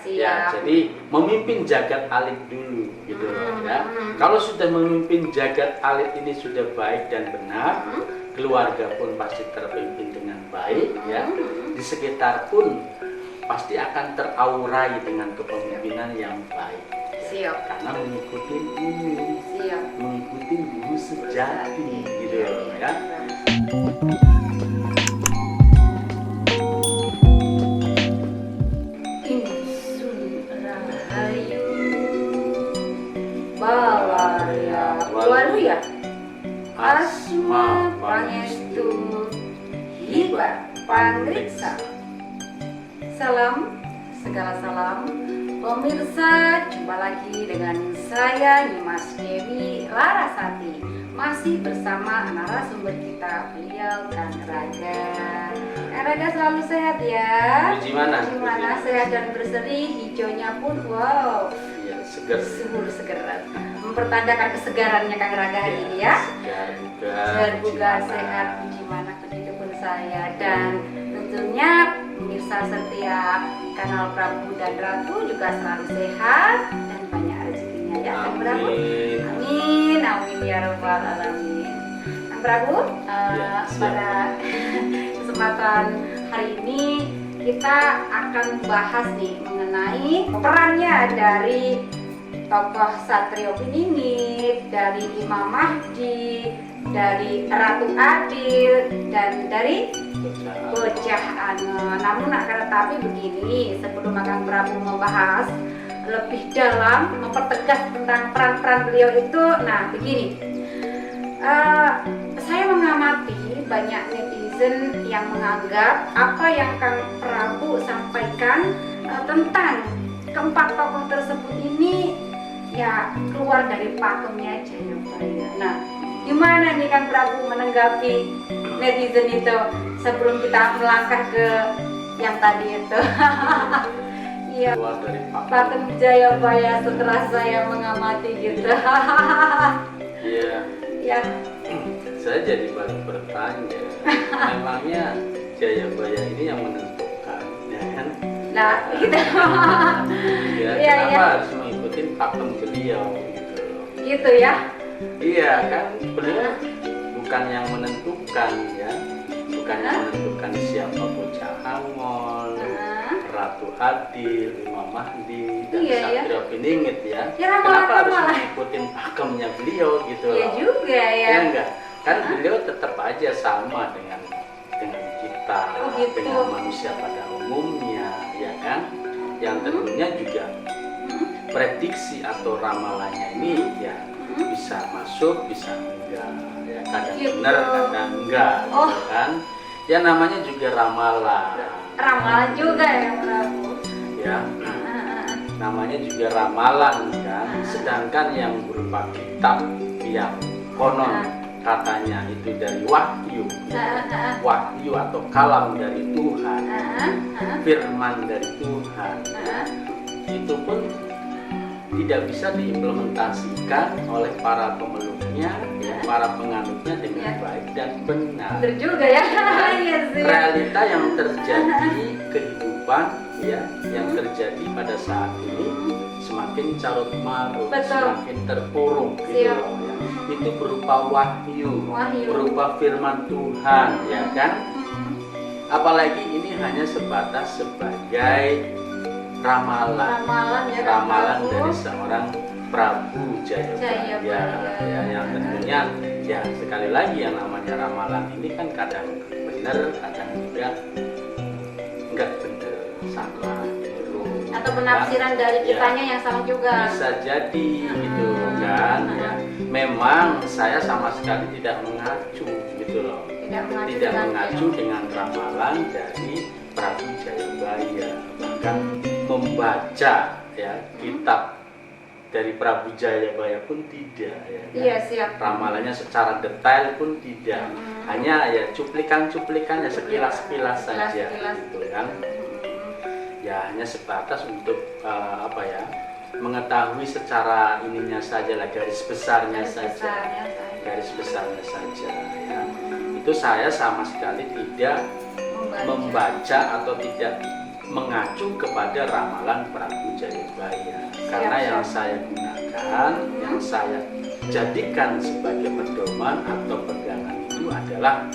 Ya, jadi memimpin jagat alit dulu gitu loh ya. Kalau sudah memimpin jagat alit ini sudah baik dan benar, keluarga pun pasti terpimpin dengan baik ya. Di sekitar pun pasti akan teraurai dengan kepemimpinan yang baik. Siap. Karena mengikuti ini, Siap. mengikuti guru sejati gitu loh ya. Bawaria Waluya Asma Pangestu Hiba Pangriksa. Salam, segala salam pemirsa, jumpa lagi dengan saya Nyimas Dewi Larasati, masih bersama narasumber kita, beliau Kang Raga. Kang Raga selalu sehat ya? Gimana? Sehat dan berseri, hijaunya pun wow, Segar, seger, mempertandakan kesegarannya Kang Raga hari ini ya. Segar bugar, sehat, gimana begitu pun saya. Dan tentunya pemirsa setia kanal Prabu dan Ratu juga selalu sehat dan banyak rezekinya ya Kang Prabu. Amin ya robbal alamin. Kang Prabu, pada kesempatan hari ini kita akan bahas nih mengenai perannya dari tokoh Satrio Piningit, dari Imam Mahdi, dari Ratu Adil, dan dari Bocah Angon. Namun akan tetapi begini, sebelum Kang Prabu membahas lebih dalam, mempertegas tentang peran-peran beliau itu, nah begini, saya mengamati banyak netizen yang menganggap apa yang Kang Prabu sampaikan tentang keempat tokoh tersebut ini ya keluar dari pakemnya Jayabaya. Nah, gimana nih Kang Prabu menanggapi netizen itu sebelum kita melangkah ke yang tadi itu? Iya, pakem Jayabaya setelah saya mengamati gitu. Iya. Ya. Saya jadi baru bertanya, memangnya Jayabaya ini yang menentukan, ya kan? Nah, gitu. Ya, kenapa harus mengikuti pakem beliau gitu loh? Gitu ya? Iya kan, beliau bukan yang menentukan ya, bukan yang menentukan siapa Bocah Angon, Ratu Adil, Imam Mahdi, dan Satrio Piningit ya. Kenapa harus mengikuti pakemnya beliau gitu loh? Iya juga ya. Ya enggak, kan beliau tetap aja sama dengan kita, dengan manusia pada umumnya, ya kan? Yang tentunya juga prediksi atau ramalannya ini ya bisa masuk, bisa enggak, ya kadang benar, kadang enggak, gitu kan? Ya namanya juga ramalan. Ramalan juga ya Prabu. Ya, namanya juga ramalan kan. Sedangkan yang berupa kitab yang konon katanya itu dari wahyu, wahyu atau kalam dari Tuhan, firman dari Tuhan, itu pun tidak bisa diimplementasikan oleh para pemeluknya, para penganutnya dengan baik dan benar. Benar juga ya. Realita yang terjadi kehidupan ya, yang terjadi pada saat ini semakin carut marut, semakin terpuruk gitu loh ya. Itu berupa wahyu, berupa firman Tuhan ya kan. Apalagi ini hanya sebatas sebagai ramalan dari seorang Prabu Jayabaya ya, yang tentunya ya sekali lagi yang namanya ramalan ini kan kadang benar, kadang juga enggak benar, salah gitu. Atau penafsiran dari kitanya yang salah juga. Bisa jadi gitu kan ya. Memang saya sama sekali tidak mengacu gitu loh. Tidak mengacu dengan ramalan dari Prabu Jayabaya. Bahkan membaca ya kitab dari Prabu Jayabaya pun tidak ya. Iya, siap. Ramalannya secara detail pun tidak. Hanya ya cuplikan-cuplikan ya sekilas-sekilas saja gitu kan. Ya hanya sebatas untuk mengetahui secara ininya saja lah, garis besarnya saja ya. Itu saya sama sekali tidak membaca atau tidak mengacu kepada ramalan Prabu Jayabaya. Karena yang saya gunakan, yang saya jadikan sebagai pedoman atau pegangan itu adalah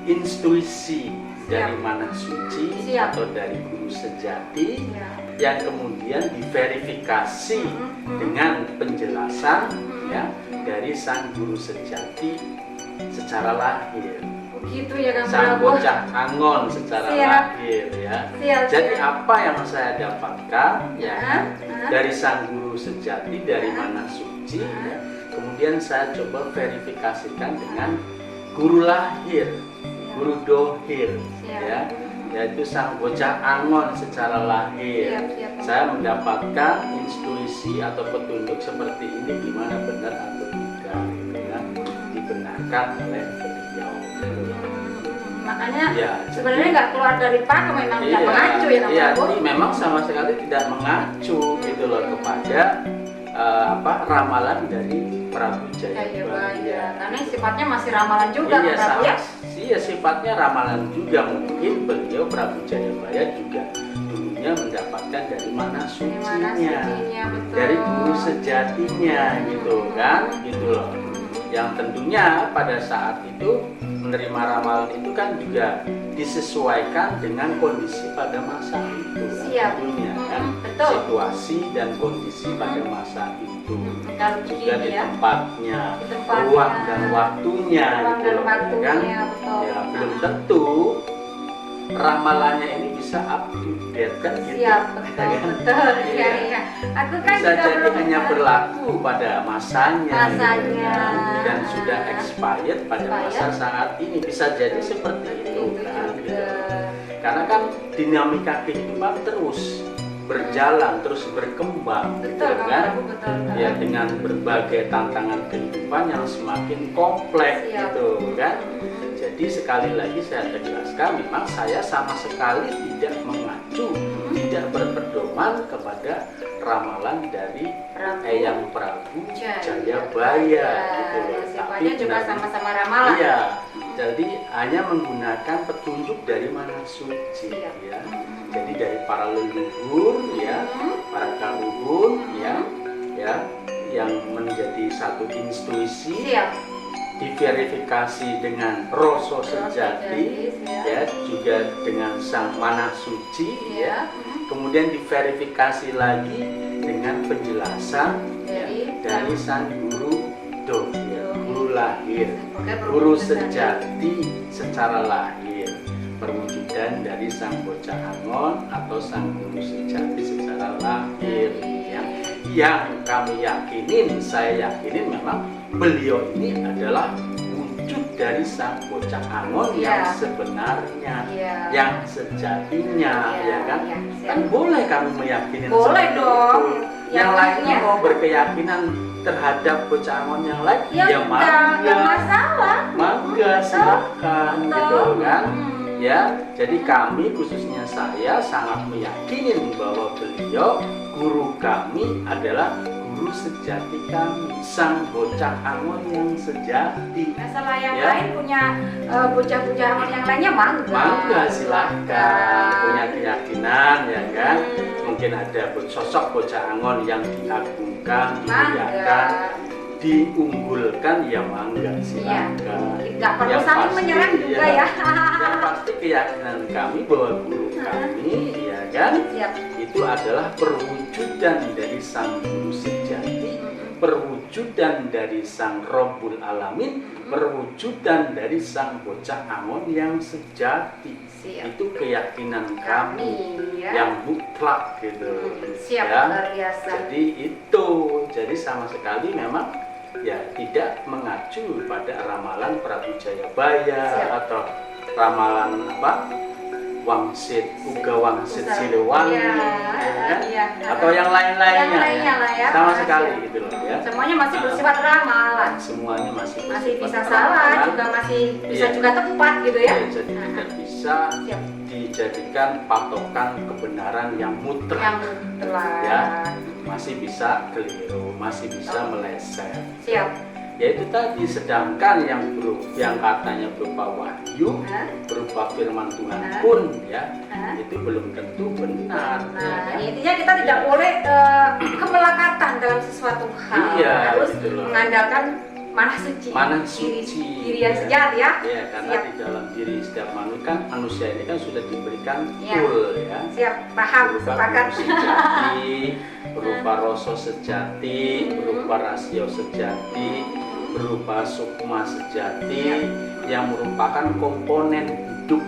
intuisi dari Mana Suci atau dari guru sejati yang kemudian diverifikasi dengan penjelasan ya dari sang guru sejati secara lahir. Begitu ya Kang Sang Prabu. bocah Angon secara lahir ya. Jadi apa yang saya dapatkan ya kan, dari sang guru sejati dari Mana Suci ya, kemudian saya coba verifikasikan dengan guru lahir, guru dohir ya, yaitu sang bocah Angon secara lahir. Saya mendapatkan intuisi atau petunjuk seperti ini, gimana benar atau tidak gitu ya, dibenarkan oleh beliau. Makanya Ya, sebenarnya nggak keluar dari pakem, memang tidak mengacu ya Kang iya, Prabu. ini memang sama sekali tidak mengacu gitu loh kepada ramalan dari Prabu Jayabaya. Karena sifatnya masih ramalan juga Iya, Kang Prabu ya. iya, sifatnya ramalan juga. Mungkin beliau Prabu Jayabaya juga dulunya mendapatkan dari Mana Sucinya, betul. dari guru sejatinya gitu kan, gitu loh. Yang tentunya pada saat itu menerima ramalan itu kan juga disesuaikan dengan kondisi pada masa itu kan, tentunya kan, betul. situasi dan kondisi pada masa itu. Kalau Juga di ya. tempatnya, Tempatnya, ruang dan waktunya ruang gitu dan loh, waktunya, kan? betul. Ya belum tentu ramalannya ini bisa up to date kan gitu. Siap, betul, Ya kan? betul. Iya. Iya. Aku kan Bisa juga jadi belum hanya berlaku pada masanya, gitu Masanya. kan. Dan sudah expired pada masa saat ini, bisa jadi seperti itu kan gitu. Karena kan dinamika kehidupan terus berjalan, terus berkembang gitu Betul, kan. betul. Ya dengan berbagai tantangan kehidupan yang semakin kompleks Siap. gitu kan. Jadi sekali lagi saya tegaskan, memang saya sama sekali tidak mengacu, tidak berpedoman kepada ramalan dari Eyang Prabu Jayabaya gitu loh. Sifatnya juga sama-sama ramalan. Iya, jadi hanya menggunakan petunjuk dari Mana Suci ya. Jadi dari para leluhur ya, para kaluhur ya, yang menjadi satu intuisi. Diverifikasi dengan Roso Sejati ya, juga dengan Sang Mana Suci ya. Kemudian diverifikasi lagi dengan penjelasan dari Sang Guru Dohir, guru lahir, guru sejati secara lahir, perwujudan dari Sang Bocah Angon atau Sang Guru Sejati secara lahir ya. Yang kami yakinin, saya yakinin memang beliau ini adalah wujud dari Sang Bocah Angon yang sebenarnya, yang sejatinya, ya kan? Kan boleh kami meyakini. Boleh dong. Yang lainnya mau berkeyakinan terhadap Bocah Angon yang lain, ya mangga, masalah. Mangga, silakan, gitu kan? Ya, jadi kami khususnya saya sangat meyakini bahwa beliau guru kami adalah guru sejati kami, Sang Bocah Angon yang sejati. Masalah yang lain punya bocah-bocah Angon yang lainnya mangga silahkan, punya keyakinan ya kan. Mungkin ada sosok Bocah Angon yang diagungkan, dimuliakan, diunggulkan, ya mangga silahkan. Nggak perlu saling menyerang juga ya. Yang pasti keyakinan kami bahwa guru kami ya kan, itu adalah perwujudan dari Sang Guru Sejati, perwujudan dari Sang Rabbul Alamin, perwujudan dari Sang Bocah Angon yang sejati. Itu keyakinan kami yang mutlak gitu. Luar biasa. Jadi itu, jadi sama sekali memang ya tidak mengacu pada ramalan Prabu Jayabaya atau ramalan Wangsit, Uga Wangsit Siliwangi, atau yang lain-lainnya, sama sekali gitu loh ya. Semuanya masih bersifat ramalan. Semuanya masih bisa salah, juga masih bisa juga tepat gitu ya. Jadi tidak bisa dijadikan patokan kebenaran yang mutlak. Ya, masih bisa keliru, masih bisa meleset. Yaitu tadi, sedangkan yang katanya berupa wahyu, berupa firman Tuhan pun ya, itu belum tentu benar. Nah, intinya kita tidak boleh kemelekatan dalam sesuatu hal. Iya, harus gitu loh. mengandalkan mana suci, diri yang sejati ya. Ya, karena di dalam diri setiap manusia ini kan sudah diberikan Ya. tool ya. Siap, paham, Berupa sepakat. guru sejati, berupa rasa sejati, berupa rasio sejati, berupa sukma sejati, yang merupakan komponen hidup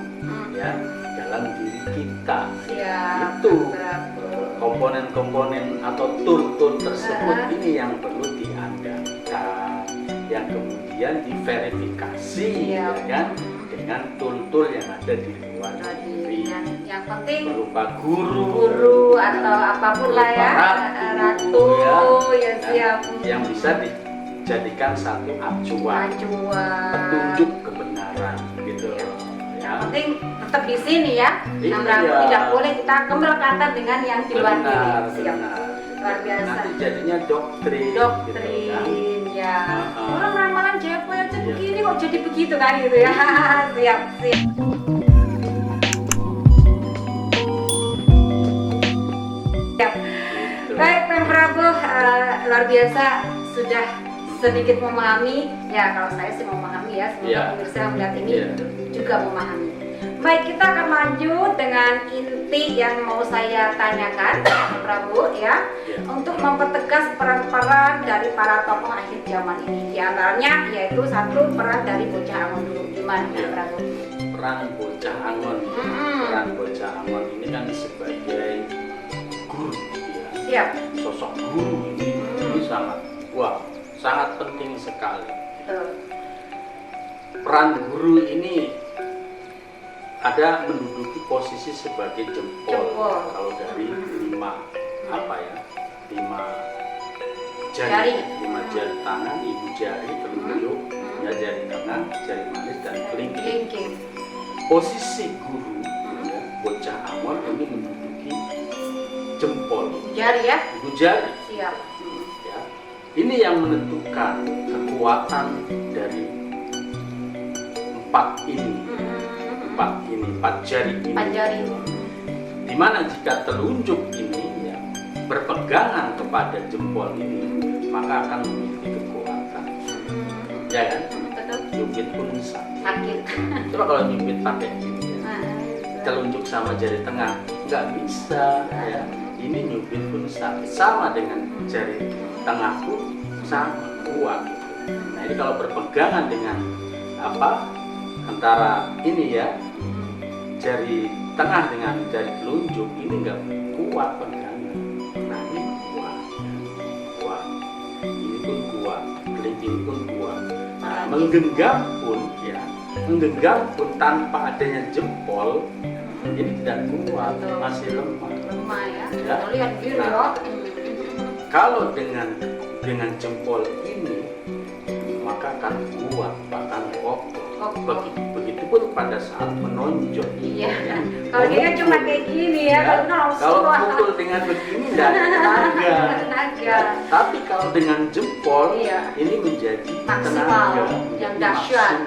ya dalam diri kita. Siap. Itu Prabu. komponen-komponen atau tool-tool tersebut ini yang perlu diandalkan, yang kemudian diverifikasi ya kan dengan tool-tool yang ada di luar diri. Yang penting Berupa guru atau apapun lah ya, ratu ya siap. yang bisa dijadikan satu acuan, petunjuk kebenaran gitu ya. Yang penting tetap di sini ya. Iya. Tidak boleh kita kemelekatan dengan yang di luar diri. Siap. Benar. Luar biasa. Nanti jadinya doktrin Doktrin gitu kan. ya. Uh-uh. Orang ramalan Jepang aja Iya. begini kok jadi begitu kan gitu ya. Siap. Baik, Pak Prabu, luar biasa sudah sedikit memahami. Ya, kalau saya sih memahami ya. Semoga pemirsa yang melihat ini juga memahami. Baik, kita akan lanjut dengan inti yang mau saya tanyakan, Pak Prabu ya, untuk mempertegas peran-peran dari para tokoh akhir zaman ini. Di antaranya yaitu satu, peran dari bocah Angon dulu. Gimana, Pak Prabu? Peran bocah Angon. Peran bocah Angon ini kan sebagai guru ya. Siap. Sosok guru ini sangat penting sekali. Peran guru ini ada menduduki posisi sebagai jempol. Kalau dari lima jari, lima jari tangan, ibu jari, telunjuk, ya, jari tengah, jari manis dan kelingking. Posisi guru ya, bocah Angon ini menduduki jempol, Jari ya. ibu jari. Siap. Ya. Ini yang menentukan kekuatan dari empat jari ini. Dimana jika telunjuk ini ya, berpegangan kepada jempol ini, maka akan memiliki kekuatan. Ya kan? Betul. Nyubit pun Sakit. Coba kalau nyubit pakai ini ya, telunjuk sama jari tengah nggak bisa ya. Ini nyubit pun sakit, sama dengan jari tengah pun sama kuat gitu. Nah ini kalau berpegangan dengan antara ini ya, jari tengah dengan jari telunjuk ini nggak kuat pegangan. Nah ini kuat, ini pun kuat, kelingking pun kuat. Nah, menggenggam pun tanpa adanya jempol ini tidak kuat, masih lemah ya. Ya. Lihat biru Nah, ya. kalau dengan jempol ini maka akan kuat, bahkan kokoh. Begitupun pada saat menonjol. Iya. Kalau dia cuma kayak gini ya, kalau pukul dengan begini tidak ada tenaga. Tapi kalau dengan jempol ini menjadi maksimal, yang dahsyat,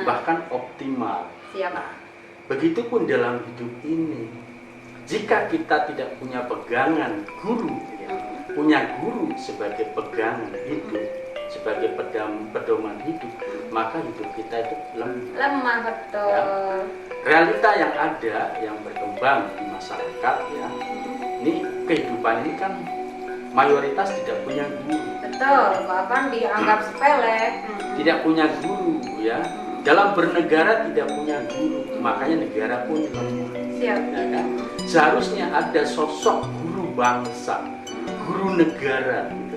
bahkan optimal. Siap. Nah, begitupun dalam hidup ini, jika kita tidak punya pegangan guru, punya guru sebagai pegangan hidup, sebagai pedoman hidup, maka hidup kita itu lemah betul. Ya. Realita yang ada, yang berkembang di masyarakat ya, ini kehidupan ini kan mayoritas tidak punya guru. Betul, bahkan dianggap sepele. Tidak punya guru ya. Dalam bernegara tidak punya guru, makanya negara pun lemah. Siap. Ya kan? Seharusnya ada sosok guru bangsa, guru negara gitu.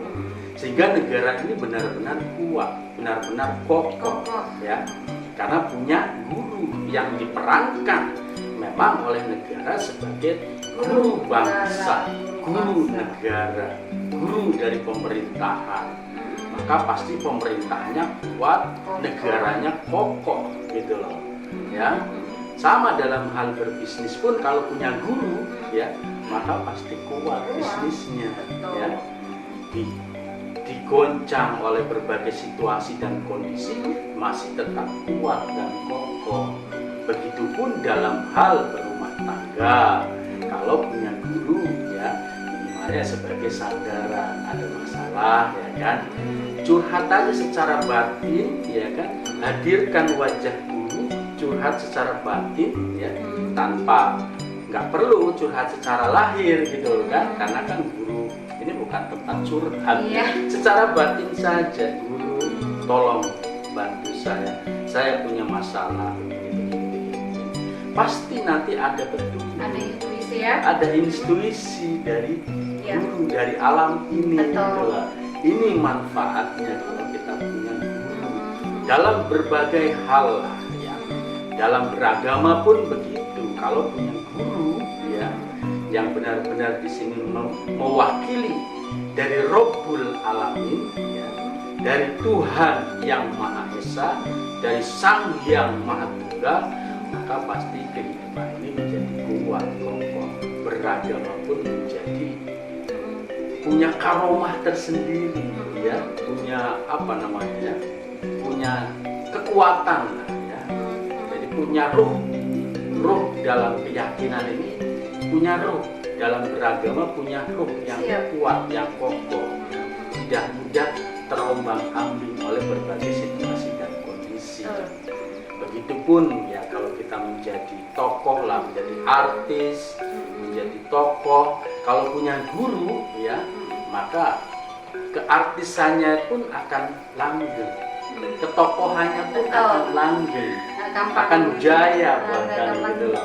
Sehingga negara ini benar-benar kuat, benar-benar kokoh ya. Karena punya guru yang diperankan memang oleh negara sebagai guru bangsa, guru negara, guru dari pemerintahan. Maka pasti pemerintahnya kuat, negaranya kokoh gitu loh ya. Sama dalam hal berbisnis pun, kalau punya guru ya, maka pasti kuat bisnisnya ya. Di digoncang oleh berbagai situasi dan kondisi masih tetap kuat dan kokoh. Begitupun dalam hal berumah tangga, kalau punya guru ya minimalnya sebagai sandaran, ada masalah ya kan, curhat aja secara batin ya kan, hadirkan wajah guru, curhat secara batin ya, tanpa nggak perlu curhat secara lahir gitu kan, karena kan guru ini bukan tempat curhat ya. Secara batin saja, guru tolong bantu saya punya masalah gitu. Pasti nanti ada petunjuk, ada intuisi ya, ada intuisi dari guru, dari alam ini gitu lah. Ini manfaatnya kalau kita punya guru dalam berbagai hal lah ya. Dalam beragama pun begitu, kalau punya guru ya yang benar-benar di sini mewakili dari Rabbul Alamin ya, dari Tuhan yang Maha Esa, dari Sang Yang Maha Tunggal, maka pasti kehidupan ini menjadi kuat, kokoh. Beragama pun menjadi punya karomah tersendiri ya, punya apa namanya, punya kekuatan lah ya. Jadi punya ruh dalam keyakinan ini, punya ruh dalam beragama, punya ruh yang kuat, yang kokoh, tidak mudah terombang-ambing oleh berbagai situasi dan kondisi. Begitupun ya kalau kita menjadi tokoh lah, menjadi artis, menjadi tokoh, kalau punya guru ya, maka keartisannya pun akan langgeng, ketokohannya pun akan langgeng, akan jaya bahkan gitu loh.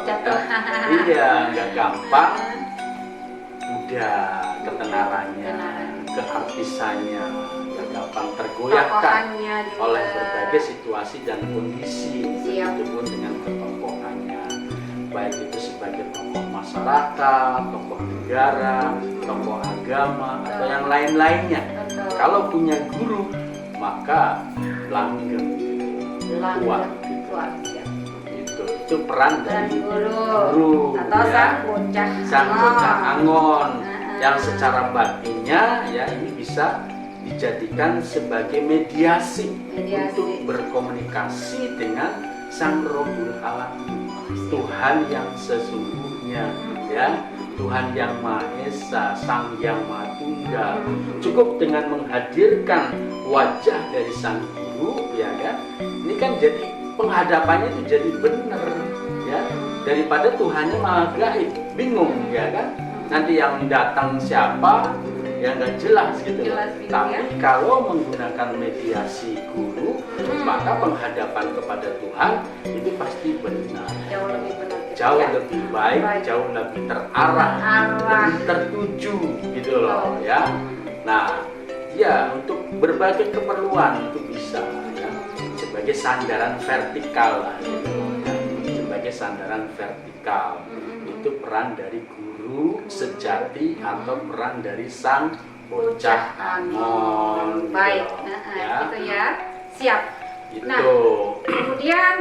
Iya, nggak gampang, udah ketenarannya, keartisannya nggak gampang tergoyahkan oleh berbagai situasi dan kondisi. Begitupun dengan ketokohannya, baik itu sebagai tokoh masyarakat, tokoh negara, tokoh agama, atau yang lain-lainnya. Kalau punya guru, maka langgeng, kuat. Itu peran dari guru atau ya, sang bocah angon yang secara batinnya ya ini bisa dijadikan sebagai mediasi untuk berkomunikasi dengan Sang Rabbul Alamin, Tuhan yang sesungguhnya ya, Tuhan yang Maha Esa, Sang Yang Maha Tunggal. Cukup dengan menghadirkan wajah dari sang guru ya kan, ini kan jadi penghadapannya itu jadi benar ya, daripada Tuhannya malah gaib, bingung ya kan, nanti yang datang siapa ya nggak jelas gitu. Tapi kalau menggunakan mediasi guru, maka penghadapan kepada Tuhan itu pasti benar, jauh lebih baik, jauh lebih terarah, lebih tertuju gitu loh ya. Nah ya, untuk berbagai keperluan itu bisa ya, sebagai sandaran vertikal lah, gitu, ya. Sebagai sandaran vertikal itu peran dari guru sejati atau peran dari sang bocah angon. Baik, gitu, ya. Gitu ya, siap. Gitu. Nah, kemudian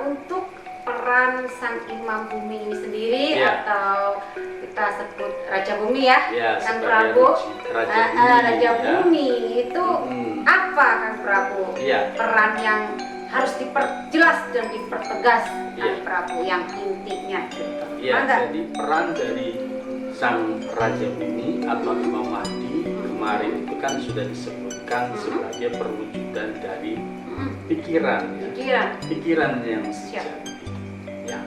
untuk peran sang Imam Bumi ini sendiri atau kita sebut Raja Bumi ya, Kang Prabu, Raja Bumi itu apa Kang Prabu? Peran yang harus diperjelas dan dipertegas Kang Prabu yang intinya gitu. Jadi peran dari sang Raja Bumi atau Imam Mahdi kemarin itu kan sudah disebutkan sebagai perwujudan dari pikiran ya, pikiran yang sejati. Ya,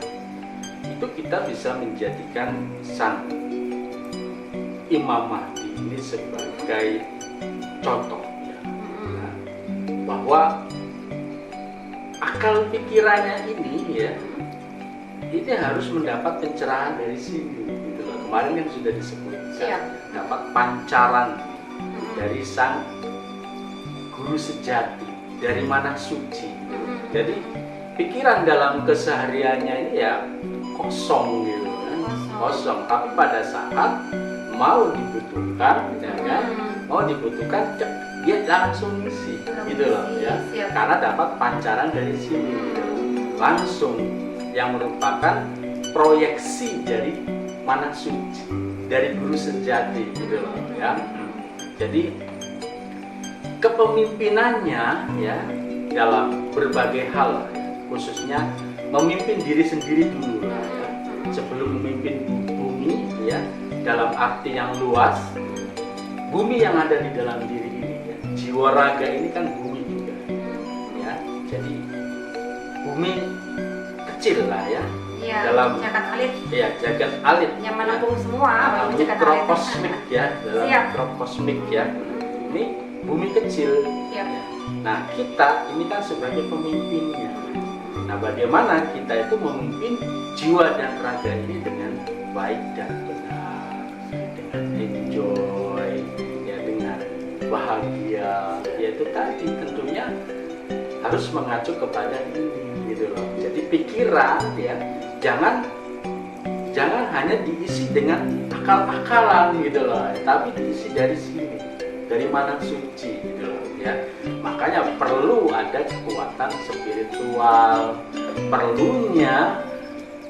itu kita bisa menjadikan sang Imam Mahdi ini sebagai contoh ya. Nah, bahwa akal pikirannya ini ya, ini harus mendapat pencerahan dari sini gitu loh. Kemarin yang sudah disebutkan dapat pancaran dari sang guru sejati, dari mana suci. Jadi pikiran dalam kesehariannya ini ya kosong gitu kan, kosong. Tapi pada saat mau dibutuhkan, ya kan, mau dibutuhkan dia langsung isi, gitu loh ya. Karena dapat pancaran dari sini, gitu. Langsung yang merupakan proyeksi dari mana suci, dari guru sejati, gitu loh ya. Jadi kepemimpinannya ya dalam berbagai hal ya, khususnya memimpin diri sendiri dulu ya, sebelum memimpin bumi ya, dalam arti yang luas, bumi yang ada di dalam diri ini ya, jiwa raga ini kan bumi juga ya, jadi bumi kecil lah ya, dalam jagat alit ya, jagat alit yang menampung semua mikrokosmik ya, dalam mikrokosmik ya, ini bumi kecil. Nah, kita ini kan sebagai pemimpinnya. Nah, bagaimana kita itu memimpin jiwa dan raga ini dengan baik dan benar, dengan enjoy, ya, dengan bahagia. Yaitu tadi tentunya harus mengacu kepada ini, gitu loh. Jadi pikiran ya, jangan hanya diisi dengan akal-akalan gitu loh, tapi diisi dari sini, dari mana suci gitu loh ya. Makanya perlu ada kekuatan spiritual, perlunya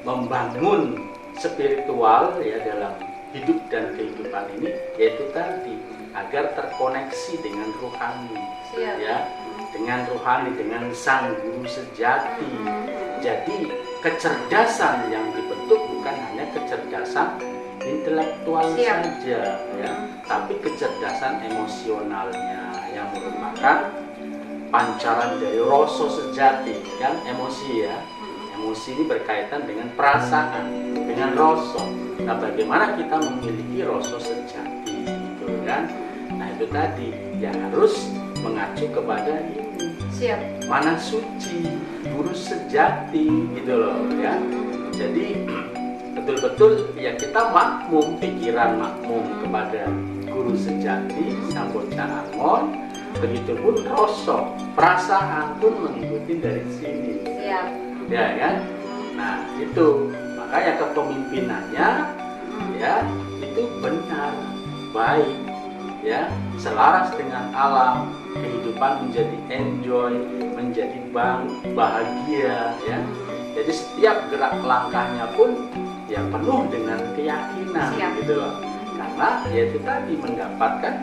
membangun spiritual ya dalam hidup dan kehidupan ini, yaitu tadi agar terkoneksi dengan rohani ya, dengan rohani, dengan sang guru sejati. Jadi kecerdasan yang dibentuk bukan hanya kecerdasan intelektual saja ya, tapi kecerdasan emosionalnya yang merupakan pancaran dari rasa sejati kan, emosi ya. Emosi ini berkaitan dengan perasaan, dengan rasa. Nah, bagaimana kita memiliki rasa sejati gitu kan? Nah, itu tadi ya harus mengacu kepada ini. Mana suci, guru sejati gitu loh ya. Jadi betul-betul ya kita makmum, pikiran makmum kepada guru sejati sang bocah Angon, begitupun rasa, perasaan pun mengikuti dari sini. Ya kan? Nah, itu makanya kepemimpinannya ya itu benar, baik ya, selaras dengan alam, kehidupan menjadi enjoy, menjadi bahagia ya. Jadi setiap gerak langkahnya pun ya penuh dengan keyakinan gitu loh. Karena ya itu tadi mendapatkan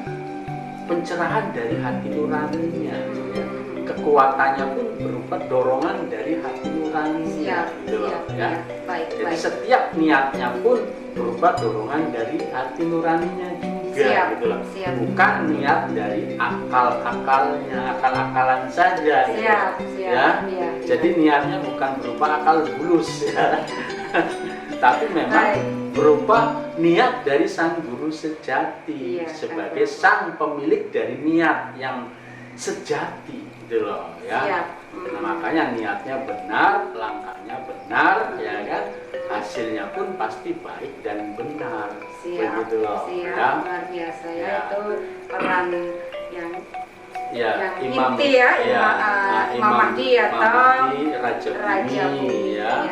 pencerahan dari hati nuraninya ya. Kekuatannya pun berupa dorongan dari hati nuraninya gitu loh ya. Jadi setiap niatnya pun berupa dorongan dari hati nuraninya juga gitu loh. Bukan niat dari akal-akalan saja gitu. Ya. Jadi niatnya bukan berupa akal bulus ya. Tapi memang berupa niat dari sang guru sejati sebagai sang pemilik dari niat yang sejati gitu loh ya. Nah, makanya niatnya benar, langkahnya benar ya kan, hasilnya pun pasti baik dan benar. Begitu loh ya. Luar biasa ya, itu peran yang Imam inti ya, Imam Mahdi atau Raja Bumi ya.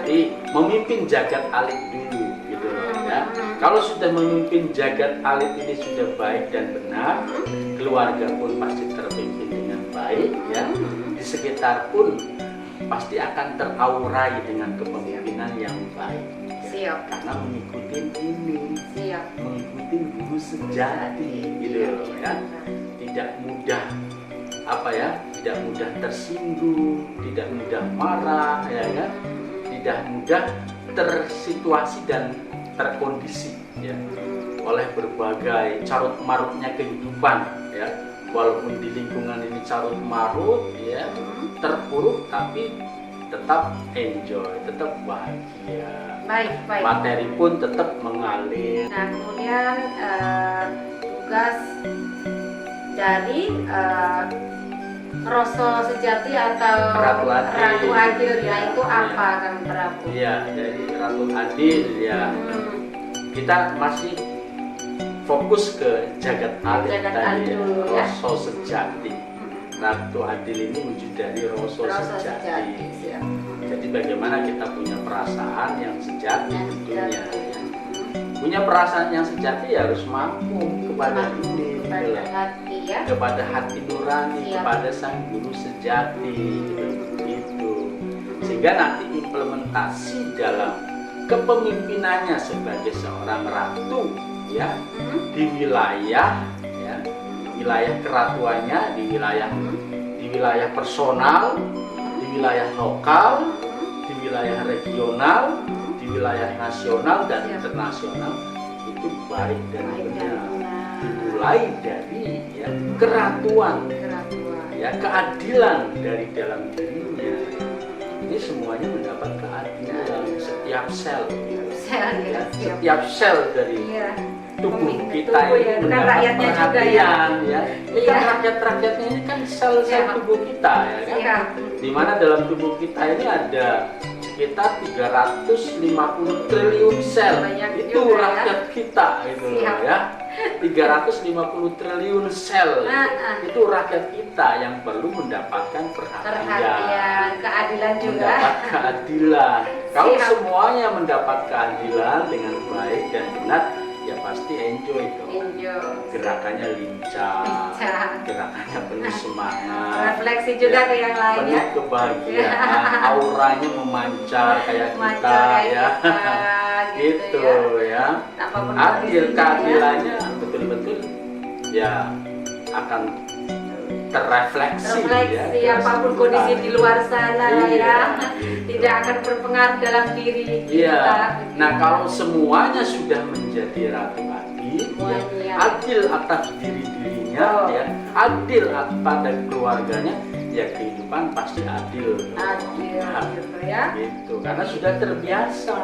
Jadi memimpin jagat alit dulu gitu loh ya. Kalau sudah memimpin jagat alit ini sudah baik dan benar, keluarga pun pasti terpimpin dengan baik ya. Di sekitar pun pasti akan teraurai dengan kepemimpinan yang baik. Karena mengikuti ini, mengikuti guru sejati gitu loh ya. Tidak mudah tidak mudah tersinggung, tidak mudah marah ya kan, tidak mudah tersituasi dan terkondisi ya oleh berbagai carut marutnya kehidupan ya. Walaupun di lingkungan ini carut marut ya, terpuruk, tapi tetap enjoy, tetap bahagia. Materi pun tetap mengalir. Nah, kemudian tugas dari Roso sejati atau Ratu Adil ya, itu apa Kang Prabu? Iya, dari Ratu Adil ya. Kita masih fokus ke jagat alit tadi ya, Roso sejati. Ratu Adil ini wujud dari Roso sejati. Jadi bagaimana kita punya perasaan yang sejati tentunya ya. Punya perasaan yang sejati ya harus makmum kepada ini, kepada hati nurani, kepada sang guru sejati gitu. Sehingga nanti implementasi dalam kepemimpinannya sebagai seorang ratu ya di wilayah ya wilayah keratuannya, di wilayah personal, di wilayah lokal, di wilayah regional, di wilayah nasional dan internasional, itu baik dan benar. Dimulai dari ya, keratuan, ya, keadilan dari dalam dirinya. Ini semuanya mendapat keadilan, setiap sel, ya, setiap sel dari tubuh kita ini mendapat perhatian, ya. Ini kan rakyat-rakyatnya ini kan sel-sel tubuh kita, ya kan? Dimana dalam tubuh kita ini ada sekitar 350 triliun sel. Itu rakyat kita, itu ya. 350 triliun sel itu rakyat kita yang perlu mendapatkan perhatian, keadilan juga, mendapat keadilan. Kalau semuanya mendapat keadilan dengan baik dan benar, ya pasti enjoy dong. Gerakannya lincah, gerakannya penuh semangat, refleksi juga ke yang lain, penuh kebahagiaan, auranya memancar kayak kita, ya. Gitu ya. Adil, keadilannya betul-betul ya akan terrefleksi ya, apapun kondisi di luar sana, ya, tidak akan berpengaruh dalam diri kita. Nah, kalau semuanya sudah menjadi ratu adil, ya, adil atas dirinya, ya, adil pada keluarganya, ya kehidupan pasti adil. Gitu ya. Gitu, karena sudah terbiasa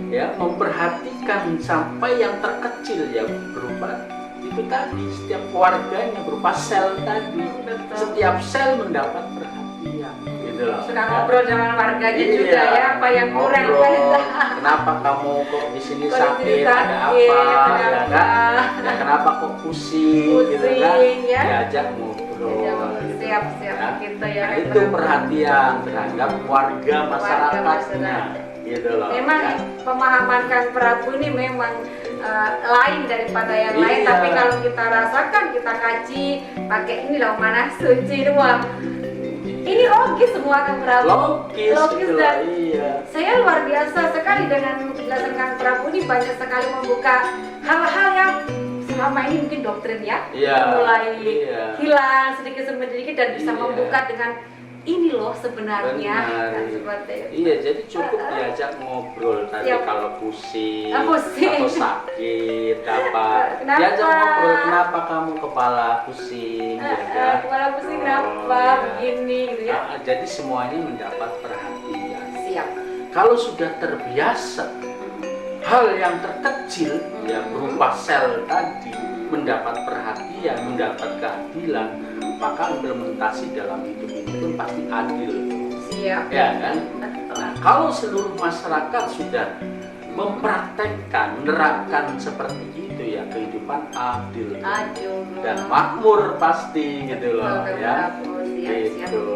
ya memperhatikan sampai yang terkecil, ya, berupa itu tadi, setiap keluarganya berupa sel tadi. Setiap sel mendapat perhatian, gitu loh. Sudah ngobrol dengan warganya juga, ya, apa yang kurang. Kenapa kamu kok di sini sakit? Ada apa? Ya kan? Ya, kenapa kok pusing? Gitu kan? Ya. Diajak ngobrol. Siap kita, ya. Nah, itu perhatian terhadap warga masyarakatnya. Gitu loh. Memang ya. pemahaman Kang Prabu ini memang lain daripada yang lain, tapi kalau kita rasakan, kita kaji pakai ini loh, mana suci doang. Ini logis semua Kang Prabu. Logis dan saya luar biasa sekali dengan penjelasan Kang Prabu ini, banyak sekali membuka hal-hal yang selama ini mungkin doktrin, ya, mulai hilang sedikit demi sedikit dan bisa membuka dengan ini loh sebenarnya. Iya, jadi cukup diajak ngobrol tadi kalau pusing atau sakit apa. Diajak ngobrol, kenapa kamu kepala pusing, ya kan? Kepala pusing kenapa begini, gitu ya. Jadi semuanya mendapat perhatian. Siap. Kalau sudah terbiasa hal yang terkecil, ya berupa sel tadi mendapat perhatian, mendapat keadilan, maka implementasi dalam hidup ini pun pasti adil. Siap. Ya kan? Nah, kalau seluruh masyarakat sudah mempraktekkan, menerapkan seperti itu, ya kehidupan adil dan makmur pasti, gitu loh, ya. Gitu.